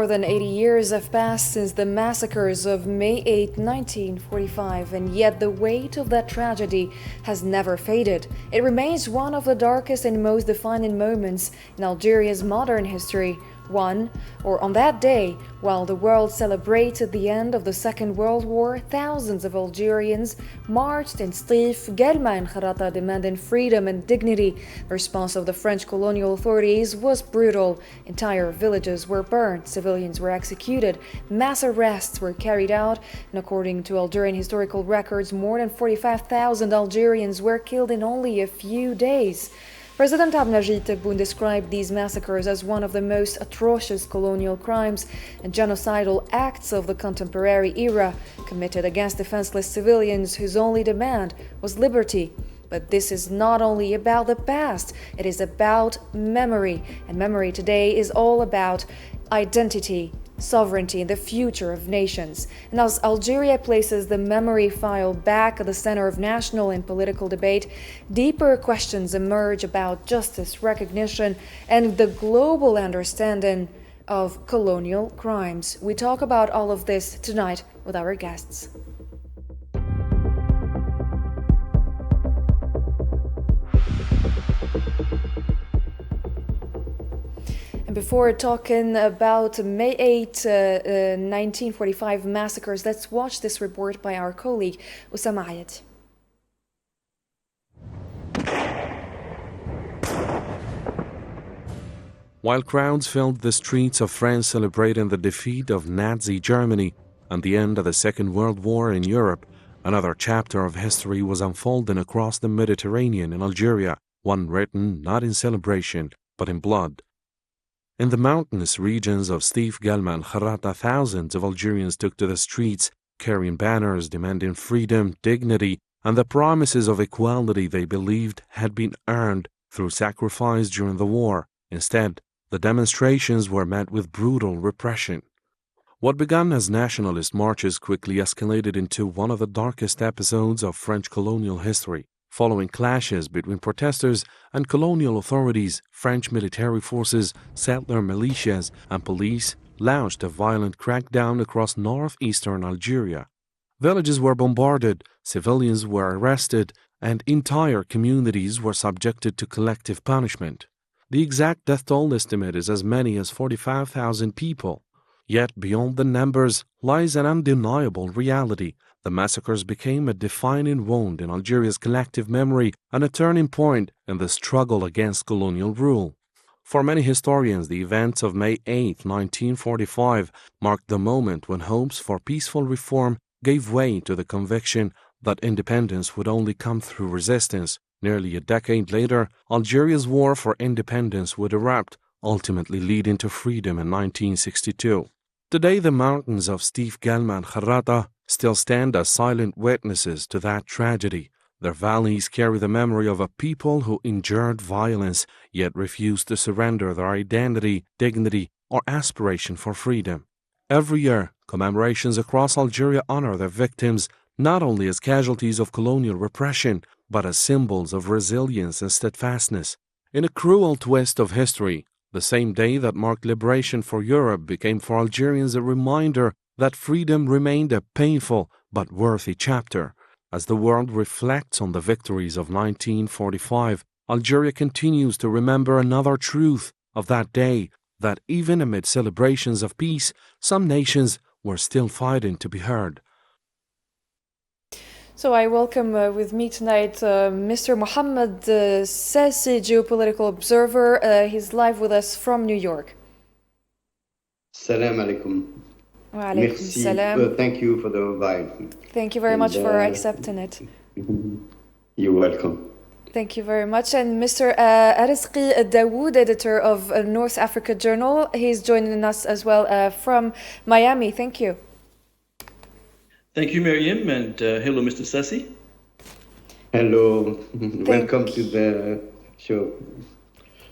More than 80 years have passed since the massacres of May 8, 1945, and yet the weight of that tragedy has never faded. It remains one of the darkest and most defining moments in Algeria's modern history. On that day, while the world celebrated the end of the Second World War, thousands of Algerians marched in Stif, Gelma and Kharata demanding freedom and dignity. The response of the French colonial authorities was brutal. Entire villages were burned, civilians were executed, mass arrests were carried out, and according to Algerian historical records, more than 45,000 Algerians were killed in only a few days. President Abdelnajid Tebboune described these massacres as one of the most atrocious colonial crimes and genocidal acts of the contemporary era, committed against defenseless civilians whose only demand was liberty. But this is not only about the past, it is about memory, and memory today is all about identity, sovereignty, and the future of nations. And as Algeria places the memory file back at the center of national and political debate, deeper questions emerge about justice, recognition, and the global understanding of colonial crimes. We talk about all of this tonight with our guests. Before talking about May 8, 1945 massacres, let's watch this report by our colleague Oussama Ayad. While crowds filled the streets of France celebrating the defeat of Nazi Germany and the end of the Second World War in Europe, another chapter of history was unfolding across the Mediterranean in Algeria, one written not in celebration but in blood. In the mountainous regions of Stif, Gelma and Kharata, thousands of Algerians took to the streets, carrying banners demanding freedom, dignity, and the promises of equality they believed had been earned through sacrifice during the war. Instead, the demonstrations were met with brutal repression. What began as nationalist marches quickly escalated into one of the darkest episodes of French colonial history. Following clashes between protesters and colonial authorities, French military forces, settler militias, and police launched a violent crackdown across northeastern Algeria. Villages were bombarded, civilians were arrested, and entire communities were subjected to collective punishment. The exact death toll estimate is as many as 45,000 people. Yet beyond the numbers lies an undeniable reality. The massacres became a defining wound in Algeria's collective memory and a turning point in the struggle against colonial rule. For many historians, the events of May 8, 1945 marked the moment when hopes for peaceful reform gave way to the conviction that independence would only come through resistance. Nearly a decade later, Algeria's war for independence would erupt, ultimately leading to freedom in 1962. Today, the mountains of Stif, Gelma and Kharata still stand as silent witnesses to that tragedy. Their valleys carry the memory of a people who endured violence yet refused to surrender their identity, dignity, or aspiration for freedom. Every year, commemorations across Algeria honor their victims not only as casualties of colonial repression, but as symbols of resilience and steadfastness. In a cruel twist of history, the same day that marked liberation for Europe became for Algerians a reminder that freedom remained a painful but worthy chapter. As the world reflects on the victories of 1945, Algeria continues to remember another truth of that day, that even amid celebrations of peace, some nations were still fighting to be heard. So I welcome with me tonight Mr. Mohammed Sassi, geopolitical observer. He's live with us from New York. Salam alaikum. Wa alaikum salam. Thank you for the invite. Thank you very much for accepting it. You're welcome. Thank you very much. And Mr. Arizqi Dawood, editor of North Africa Journal, he's joining us as well from Miami. Thank you. Thank you, Miriam, and hello, Mr. Sassi. Hello. Welcome to the show.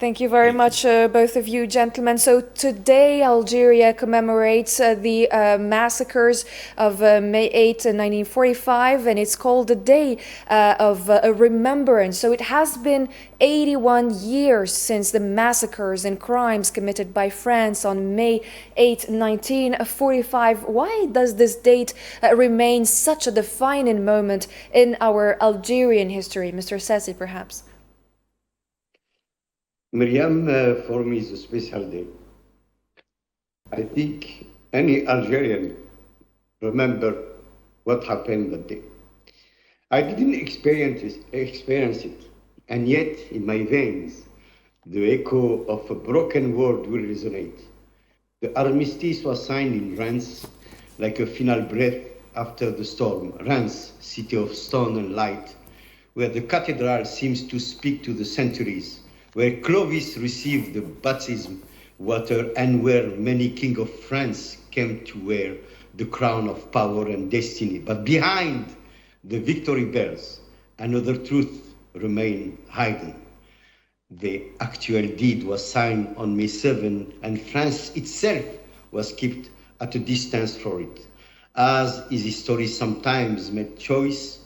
Thank you very much, both of you gentlemen. So today Algeria commemorates the massacres of May 8, 1945, and it's called the Day of Remembrance. So it has been 81 years since the massacres and crimes committed by France on May 8, 1945. Why does this date remain such a defining moment in our Algerian history? Mr. Sassi, perhaps. Miriam, for me, is a special day. I think any Algerian remember what happened that day. I didn't experience it, and yet in my veins, the echo of a broken world will resonate. The armistice was signed in Reims like a final breath after the storm. Reims, city of stone and light, where the cathedral seems to speak to the centuries, where Clovis received the baptism water, and where many kings of France came to wear the crown of power and destiny. But behind the victory bells, another truth remained hidden. The actual deed was signed on May 7, and France itself was kept at a distance for it. As is history sometimes made choice,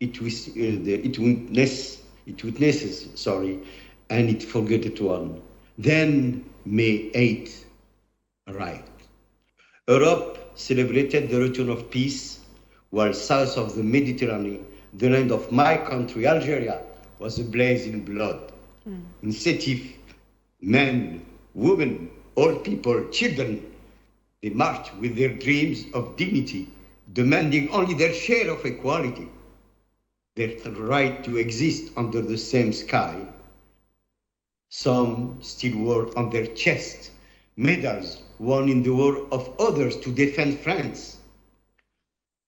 it witnesses, and it forgot one. Then May 8 arrived. Europe celebrated the return of peace, while south of the Mediterranean, the land of my country, Algeria, was ablaze in blood. In Sétif, men, women, old people, children, they marched with their dreams of dignity, demanding only their share of equality, their right to exist under the same sky. Some still wore on their chest medals won in the war of others to defend France.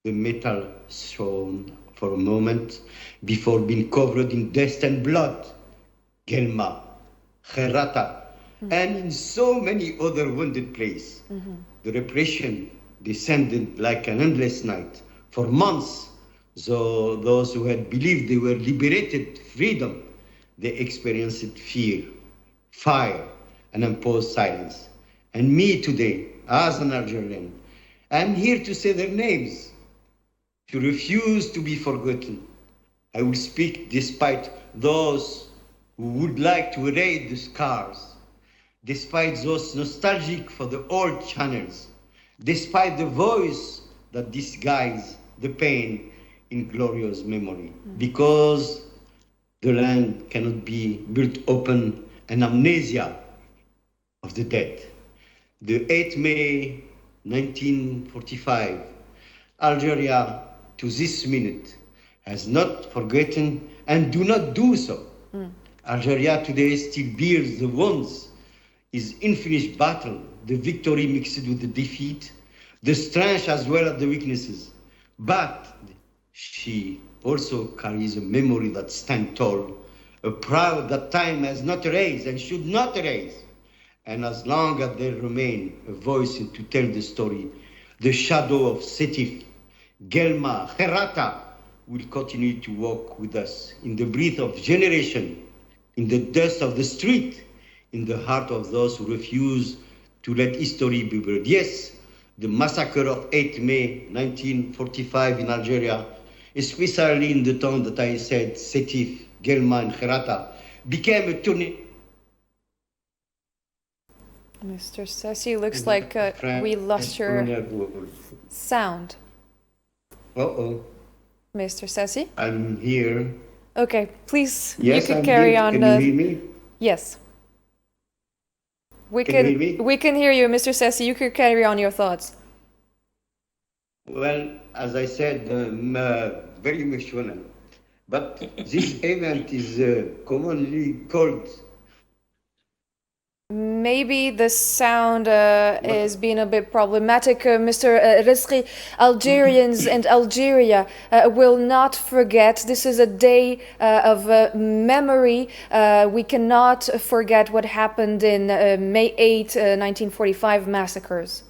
The metal shone for a moment before being covered in dust and blood. Gelma, Kherrata, and in so many other wounded places. The repression descended like an endless night. For months, so those who had believed they were liberated freedom, they experienced fear, fire, and imposed silence. And me today, as an Algerian, I'm here to say their names, to refuse to be forgotten. I will speak despite those who would like to erase the scars, despite those nostalgic for the old channels, despite the voice that disguises the pain in glorious memory, because the land cannot be built upon an amnesia of the dead. The 8th May 1945, Algeria to this minute has not forgotten and do not do so. Algeria today still bears the wounds, its unfinished battle, the victory mixed with the defeat, the strength as well as the weaknesses. But she also carries a memory that stands tall, a proud that time has not erased and should not erase. And as long as there remain a voice to tell the story, the shadow of Sétif, Gelma, Kherrata will continue to walk with us in the breath of generation, in the dust of the street, in the heart of those who refuse to let history be buried. Yes, the massacre of 8 May 1945 in Algeria, especially in the town that I said, Sétif, Gelma, and Kherrata, became a turning. Mr. Sassi, looks like we lost your sound. Mr. Sassi? I'm here. Okay, please, Yes, you can I'm carry here. on. Can you hear me? Yes. We Can you hear me? we can hear you, Mr. Sassi. You could carry on your thoughts. Well, as I said, very emotional. But this event is commonly called. Maybe the sound is being a bit problematic, Mr. Rizqi. Algerians and Algeria will not forget. This is a day of memory. We cannot forget what happened in May 8, 1945 massacres.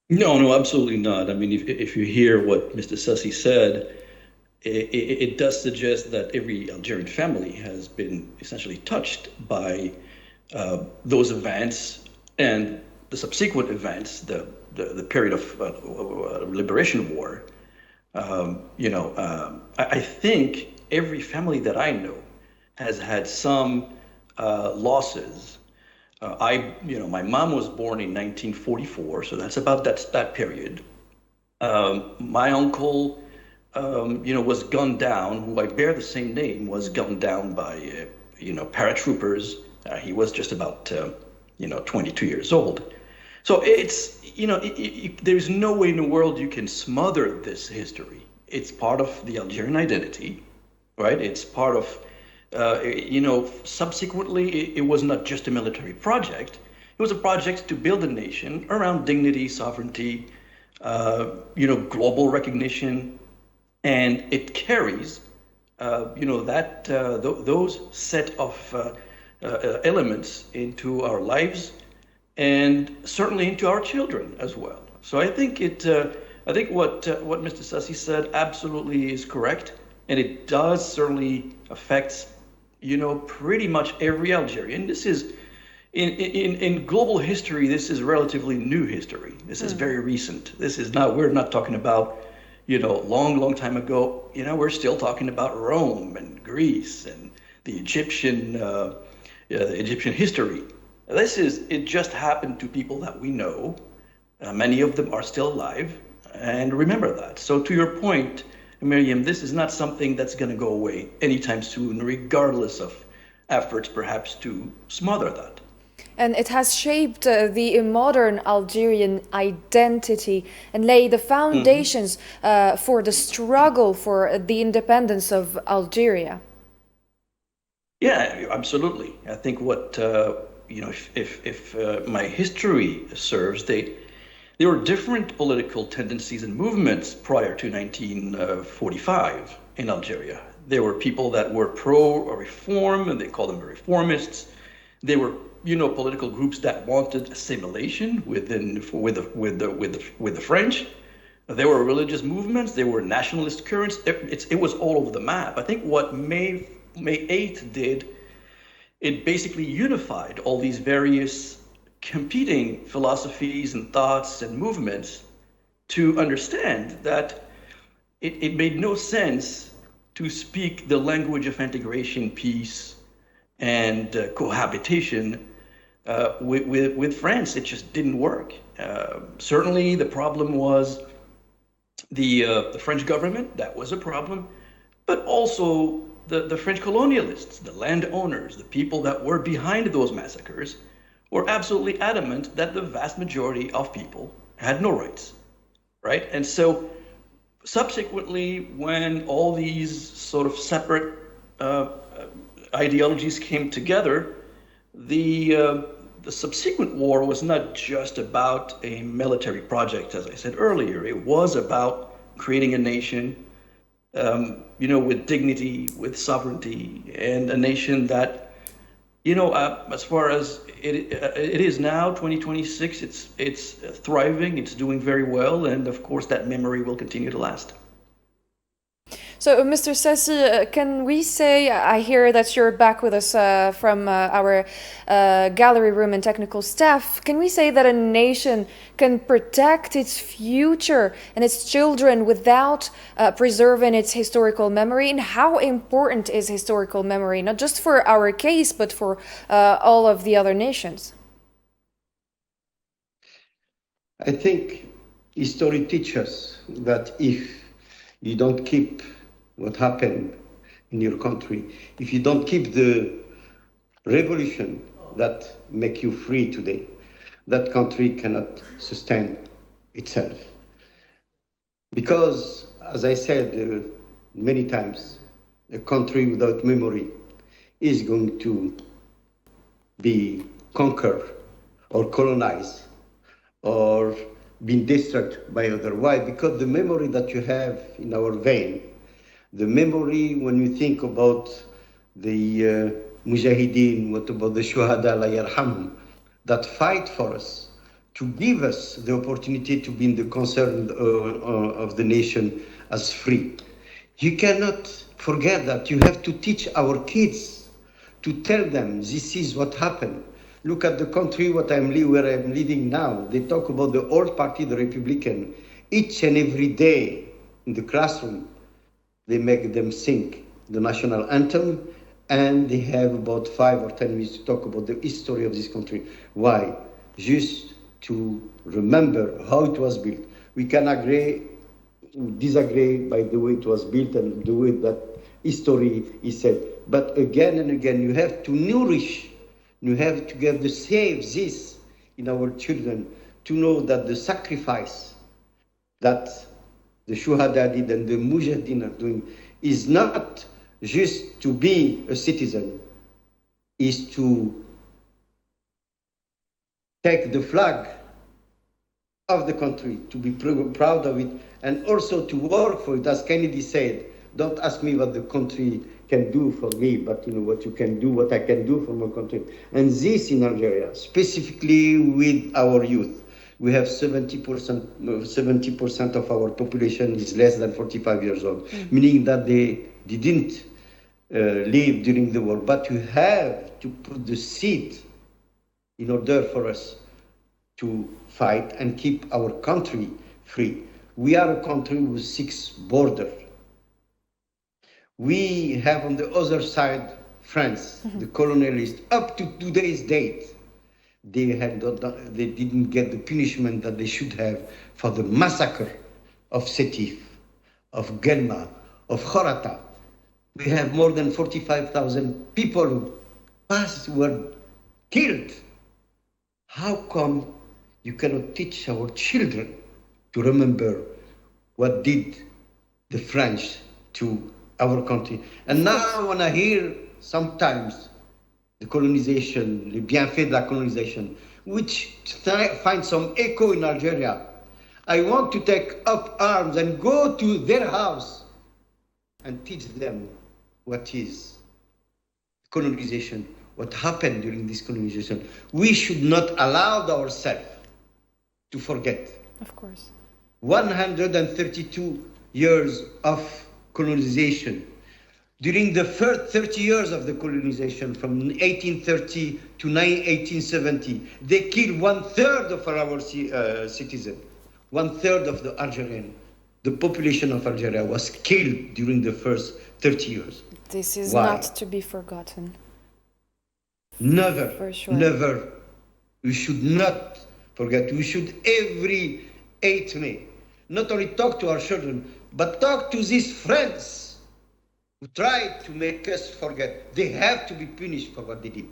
No, absolutely not. I mean, if you hear what Mr. Sassi said, it does suggest that every Algerian family has been essentially touched by those events and the subsequent events, the period of liberation war. I think every family that I know has had some losses. My mom was born in 1944, so that's about that period. My uncle, was gunned down, who I bear the same name, was gunned down by, paratroopers. He was just about, 22 years old. So it's, there's no way in the world you can smother this history. It's part of the Algerian identity, right? It's part of, subsequently, it was not just a military project. It was a project to build a nation around dignity, sovereignty, global recognition, and it carries, those set of elements into our lives, and certainly into our children as well. So I think what Mr. Sassi said absolutely is correct, and it does certainly affect, pretty much every Algerian. This is in global history. This is relatively new history. This is very recent. This is not. We're not talking about, long time ago. We're still talking about Rome and Greece and the Egyptian history. It just happened to people that we know. Many of them are still alive, and remember that. So to your point, Miriam, this is not something that's going to go away anytime soon, regardless of efforts perhaps to smother that. And it has shaped the modern Algerian identity and laid the foundations for the struggle for the independence of Algeria. Yeah, absolutely. I think what if my history serves, there were different political tendencies and movements prior to 1945 in Algeria. There were people that were pro-reform, and they called them reformists. There were, political groups that wanted assimilation with the French. There were religious movements. There were nationalist currents. It was all over the map. I think what May 8th did, it basically unified all these various competing philosophies and thoughts and movements to understand that it made no sense to speak the language of integration, peace, and cohabitation with France. It just didn't work. Certainly the problem was the French government. That was a problem, but also the French colonialists, the landowners, the people that were behind those massacres, were absolutely adamant that the vast majority of people had no rights, right? And so subsequently, when all these sort of separate ideologies came together, the subsequent war was not just about a military project, as I said earlier. It was about creating a nation, with dignity, with sovereignty, and a nation that, as far as it is now, 2026, it's thriving, it's doing very well, and of course that memory will continue to last. So, Mr. Sassi, can we say, I hear that you're back with us from our gallery room and technical staff, can we say that a nation can protect its future and its children without preserving its historical memory? And how important is historical memory, not just for our case, but for all of the other nations? I think history teaches that if you don't keep what happened in your country, if you don't keep the revolution that make you free today, that country cannot sustain itself. Because, as I said many times, a country without memory is going to be conquered or colonized or being destroyed by other. Why? Because the memory that you have in our vein, the memory when you think about the mujahideen, what about the shuhada, Allah yarhamhum, that fight for us, to give us the opportunity to be in the concern of the nation as free. You cannot forget that. You have to teach our kids, to tell them this is what happened. Look at the country where I'm living now. They talk about the old party, the Republican. Each and every day in the classroom, they make them sing the national anthem, and they have about 5 or 10 minutes to talk about the history of this country. Why? Just to remember how it was built. We can disagree by the way it was built and the way that history is said. But again and again, you have to nourish, you have to give the save this in our children, to know that the sacrifice that the Shuhada did and the Mujahideen are doing is not just to be a citizen, is to take the flag of the country, to be proud of it, and also to work for it. As Kennedy said, don't ask me what the country can do for me, but what you can do, what I can do for my country. And this in Algeria, specifically with our youth, we have 70% of our population is less than 45 years old, meaning that they didn't live during the war. But you have to put the seed in order for us to fight and keep our country free. We are a country with 6 borders. We have on the other side France, the colonialist. Up to today's date, they didn't get the punishment that they should have for the massacre of Sétif, of Guelma, of Khorata. We have more than 45,000 people who were killed. How come you cannot teach our children to remember what did the French to our country? And now when I hear sometimes the colonization, les bienfaits de la colonisation, which find some echo in Algeria, I want to take up arms and go to their house and teach them what is colonization, what happened during this colonization. We should not allow ourselves to forget. Of course. 132 years of colonization. During the first 30 years of the colonization, from 1830 to 1870, they killed 1/3 of our citizens. 1/3 of the Algerian, the population of Algeria was killed during the first 30 years. This is Why? not to be forgotten. Never, For sure. never. We should not forget. We should every 8 May not only talk to our children, but talk to these friends who tried to make us forget. They have to be punished for what they did.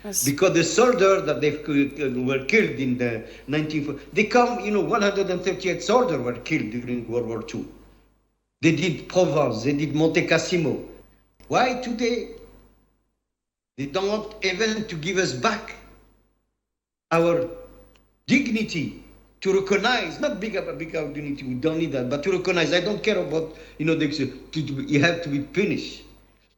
Yes. Because the soldiers that they were killed in the 1940s, they come, 138 soldiers were killed during World War II. They did Provence, they did Monte Cassino. Why today? They don't want even to give us back our dignity, to recognize, not big dignity, we don't need that, but to recognize. I don't care about, you have to be punished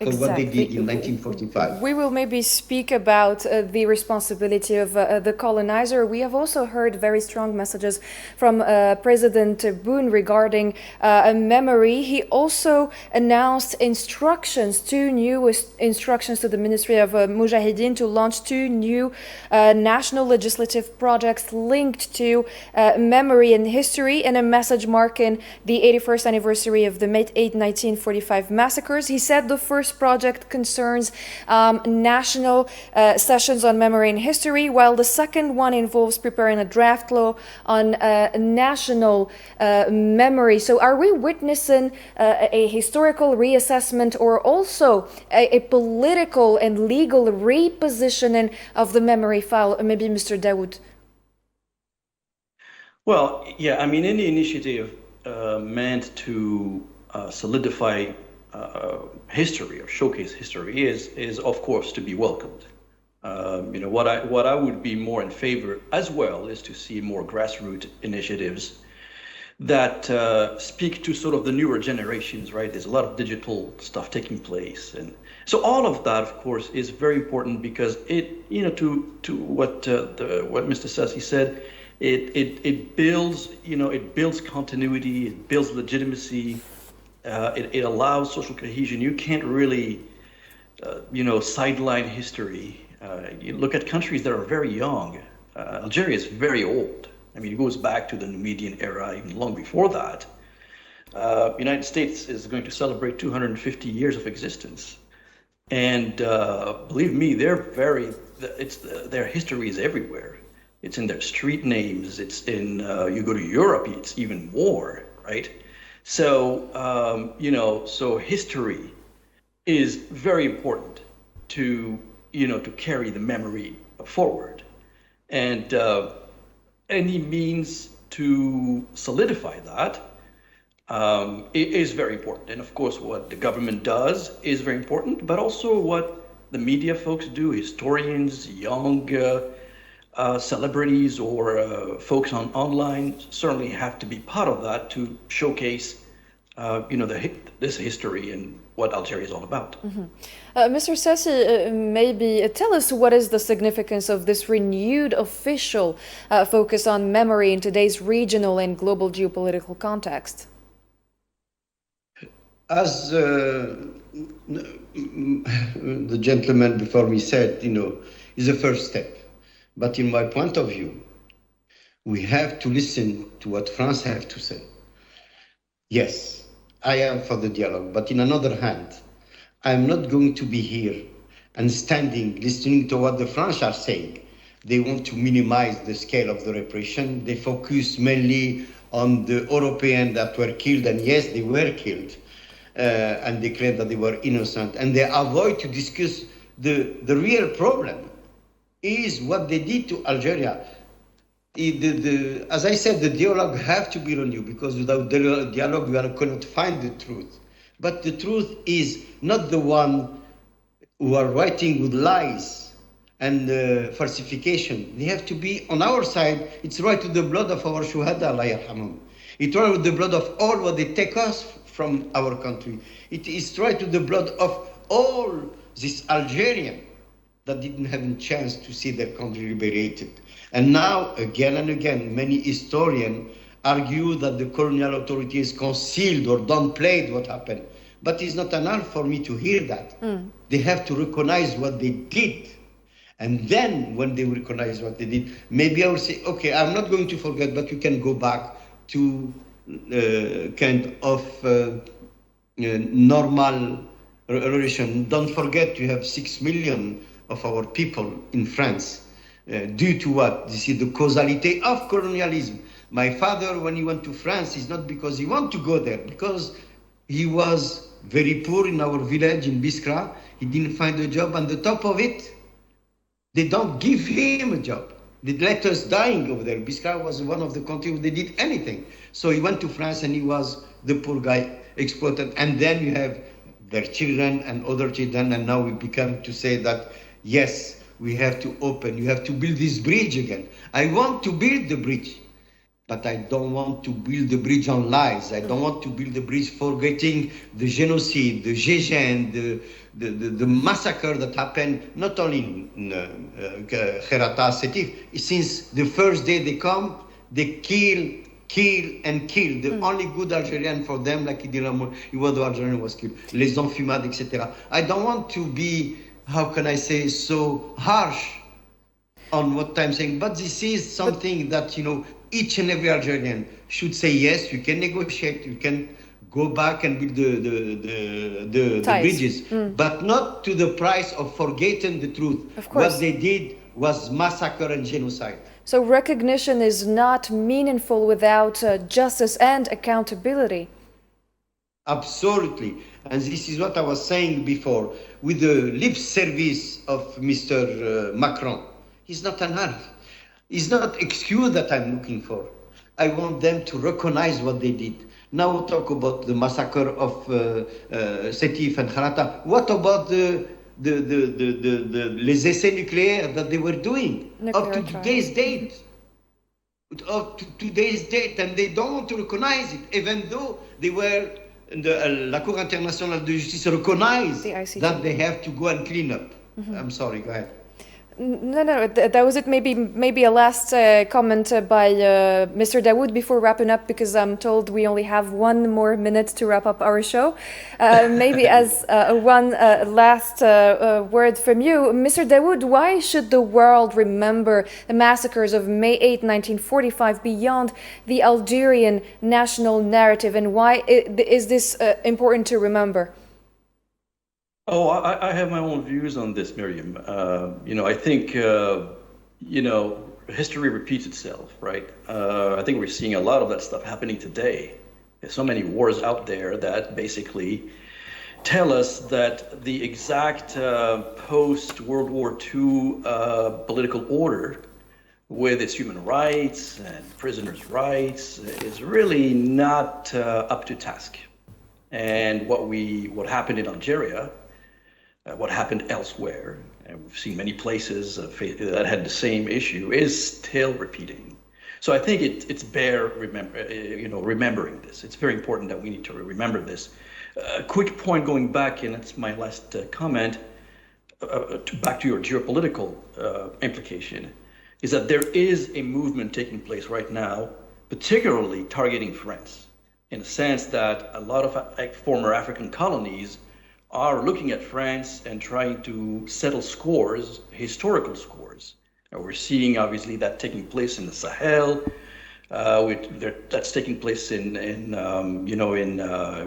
for what they did in 1945. We will maybe speak about the responsibility of the colonizer. We have also heard very strong messages from President Boone regarding a memory. He also announced two new instructions to the Ministry of Mujahideen to launch 2 new national legislative projects linked to memory and history, and a message marking the 81st anniversary of the May 8, 1945 massacres. He said the first project concerns national sessions on memory and history, while the second one involves preparing a draft law on national memory. So are we witnessing a historical reassessment or also a political and legal repositioning of the memory file? Maybe Mr. Dawood. Well, yeah, I mean, any initiative meant to solidify history or showcase history is of course to be welcomed. What I would be more in favor as well is to see more grassroots initiatives that speak to sort of the newer generations, right? There's a lot of digital stuff taking place, and so all of that, of course, is very important because it, to what Mr. Sassi said, it builds, it builds continuity, it builds legitimacy. it allows social cohesion. You can't really, sideline history. You look at countries that are very young. Algeria is very old. I mean, it goes back to the Numidian era, even long before that. United States is going to celebrate 250 years of existence. And believe me, their history is everywhere. It's in their street names. It's in, you go to Europe, it's even more, right? So, so history is very important to carry the memory forward. And any means to solidify that is very important. And of course, what the government does is very important, but also what the media folks do, historians, young celebrities or folks online certainly have to be part of that to showcase, this history and what Algeria is all about. Mr. Sessi, maybe tell us what is the significance of this renewed official focus on memory in today's regional and global geopolitical context? As the gentleman before me said, is a first step. But in my point of view, we have to listen to what France have to say. Yes, I am for the dialogue, but in another hand, I'm not going to be here and standing, listening to what the French are saying. They want to minimize the scale of the repression. They focus mainly on the Europeans that were killed, and yes, they were killed, and they claim that they were innocent, and they avoid to discuss the real problem is what they did to Algeria. As I said, the dialogue have to be renewed, because without the dialogue, we cannot find the truth. But the truth is not the one who are writing with lies and falsification. They have to be on our side. It's right to the blood of our shuhada, Allah yarhamhum. It's right with the blood of all what they take us from our country. It is right to the blood of all this Algerian that didn't have a chance to see their country liberated. And now, again and again, many historians argue that the colonial authorities concealed or downplayed what happened. But it's not enough for me to hear that. They have to recognize what they did. And then when they recognize what they did, maybe I will say, okay, I'm not going to forget, but we can go back to kind of normal relation. Don't forget, you have 6 million of our people in France. Due to what? This is the causality of colonialism. My father, when he went to France, is not because he wanted to go there, because he was very poor in our village in Biskra. He didn't find a job. On the top of it, they don't give him a job. They let us dying over there. Biskra was one of the countries where they did anything. So he went to France and he was the poor guy exploited. And then you have their children and other children. And now we become to say that, yes, we have to open, you have to build this bridge again. I want to build the bridge, but I don't want to build the bridge on lies. I don't want to build the bridge forgetting the genocide, the Gégène, the massacre that happened not only in Kherata, Sétif. Since the first day they come, they kill. The only good Algerian for them, like Iwado Algerian was killed. Les enfumades, etc. I don't want to be, how can I say, so harsh on what I'm saying, but this is something that, each and every Algerian should say, yes, you can negotiate, you can go back and build the bridges, but not to the price of forgetting the truth. Of course. What they did was massacre and genocide. So recognition is not meaningful without justice and accountability. Absolutely. And this is what I was saying before, with the lip service of Mr. Macron. He's not enough. It's not excuse that I'm looking for. I want them to recognize what they did. Now we'll talk about the massacre of Sétif and Kherata. What about les essais nucléaires that they were doing up to today's date? Up to today's date, and they don't want to recognize it, even though they were, la Cour internationale de justice recognized that they have to go and clean up. I'm sorry, go ahead. No. That was it. Maybe a last comment by Mr. Dawood before wrapping up, because I'm told we only have 1 more minute to wrap up our show. Maybe as one last word from you, Mr. Dawood, why should the world remember the massacres of May 8, 1945 beyond the Algerian national narrative, and why is this important to remember? Oh, I have my own views on this, Miriam. I think, history repeats itself, right? I think we're seeing a lot of that stuff happening today. There's so many wars out there that basically tell us that the exact post-World War II political order with its human rights and prisoners' rights is really not up to task. And what happened in Algeria, what happened elsewhere, and we've seen many places that had the same issue, is still repeating. So I think it's remembering this. It's very important that we need to remember this. A quick point going back, and that's my last comment, back to your geopolitical implication, is that there is a movement taking place right now, particularly targeting France, in the sense that a lot of former African colonies are looking at France and trying to settle scores, historical scores. And we're seeing obviously that taking place in the Sahel, that's taking place in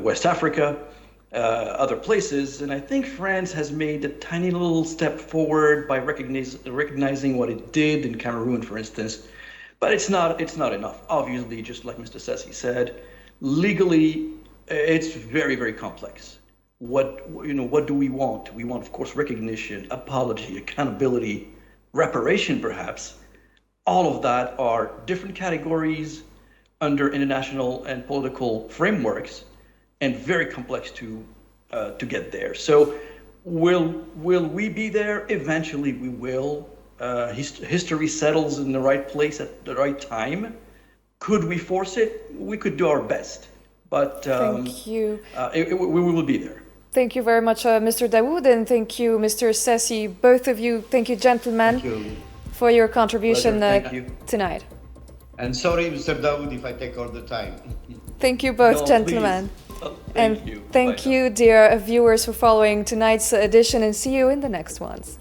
West Africa, other places. And I think France has made a tiny little step forward by recognizing what it did in Cameroon, for instance. But it's not enough. Obviously, just like Mr. Sessi said, legally, it's very, very complex. What do we want? We want, of course, recognition, apology, accountability, reparation, perhaps. All of that are different categories under international and political frameworks, and very complex to get there. So, will we be there? Eventually, we will. History settles in the right place at the right time. Could we force it? We could do our best, but thank you. We will be there. Thank you very much, Mr. Dawood, and thank you, Mr. Sessi, both of you. Thank you, gentlemen, for your contribution tonight. And sorry, Mr. Dawood, if I take all the time. Thank you both, gentlemen. Thank you, dear viewers, for following tonight's edition, and see you in the next ones.